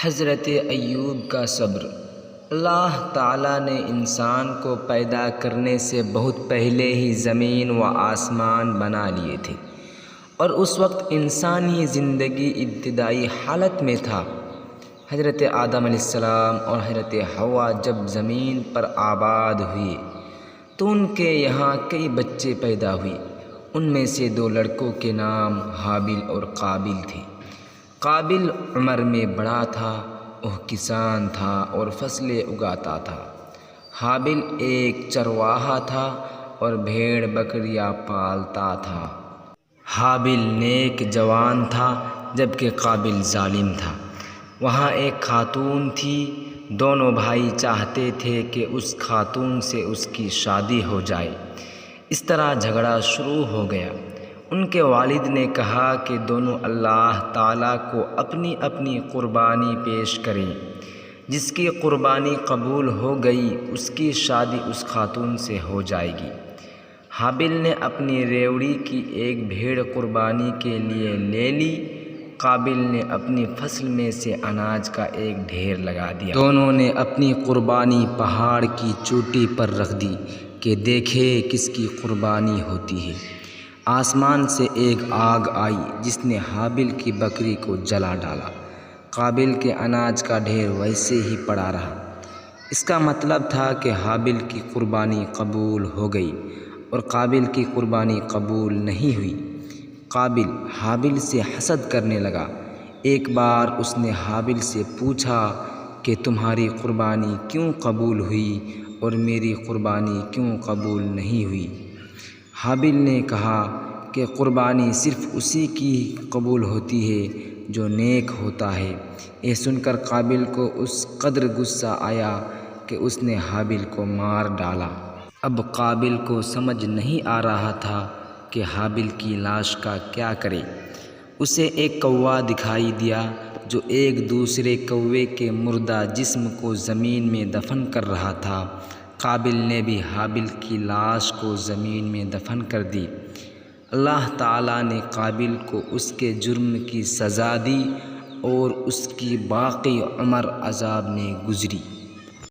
حضرت ایوب کا صبر۔ اللہ تعالیٰ نے انسان کو پیدا کرنے سے بہت پہلے ہی زمین و آسمان بنا لیے تھے، اور اس وقت انسانی زندگی ابتدائی حالت میں تھا۔ حضرت آدم علیہ السلام اور حضرت حوا جب زمین پر آباد ہوئے تو ان کے یہاں کئی بچے پیدا ہوئے۔ ان میں سے 2 لڑکوں کے نام حابل اور قابل تھے۔ قابل عمر میں بڑا تھا، وہ کسان تھا اور فصلیں اگاتا تھا۔ حابل ایک چرواہا تھا اور بھیڑ بکریاں پالتا تھا۔ حابل نیک جوان تھا جبکہ قابل ظالم تھا۔ وہاں ایک خاتون تھی، دونوں بھائی چاہتے تھے کہ اس خاتون سے اس کی شادی ہو جائے۔ اس طرح جھگڑا شروع ہو گیا۔ ان کے والد نے کہا کہ دونوں اللہ تعالیٰ کو اپنی اپنی قربانی پیش کریں۔ جس کی قربانی قبول ہو گئی اس کی شادی اس خاتون سے ہو جائے گی۔ حابل نے اپنی ریوڑی کی ایک بھیڑ قربانی کے لیے لے لی، قابل نے اپنی فصل میں سے اناج کا ایک ڈھیر لگا دیا۔ دونوں نے اپنی قربانی پہاڑ کی چوٹی پر رکھ دی کہ دیکھے کس کی قربانی ہوتی ہے۔ آسمان سے ایک آگ آئی جس نے حابل کی بکری کو جلا ڈالا۔ قابل کے اناج کا ڈھیر ویسے ہی پڑا رہا۔ اس کا مطلب تھا کہ حابل کی قربانی قبول ہو گئی اور قابل کی قربانی قبول نہیں ہوئی۔ قابل حابل سے حسد کرنے لگا۔ ایک بار اس نے حابل سے پوچھا کہ تمہاری قربانی کیوں قبول ہوئی اور میری قربانی کیوں قبول نہیں ہوئی؟ حابل نے کہا کہ قربانی صرف اسی کی قبول ہوتی ہے جو نیک ہوتا ہے۔ یہ سن کر قابل کو اس قدر غصہ آیا کہ اس نے حابل کو مار ڈالا۔ اب قابل کو سمجھ نہیں آ رہا تھا کہ حابل کی لاش کا کیا کرے۔ اسے ایک کوا دکھائی دیا جو ایک دوسرے کوے کے مردہ جسم کو زمین میں دفن کر رہا تھا۔ قابل نے بھی حابل کی لاش کو زمین میں دفن کر دی۔ اللہ تعالیٰ نے قابل کو اس کے جرم کی سزا دی اور اس کی باقی عمر عذاب میں گزری۔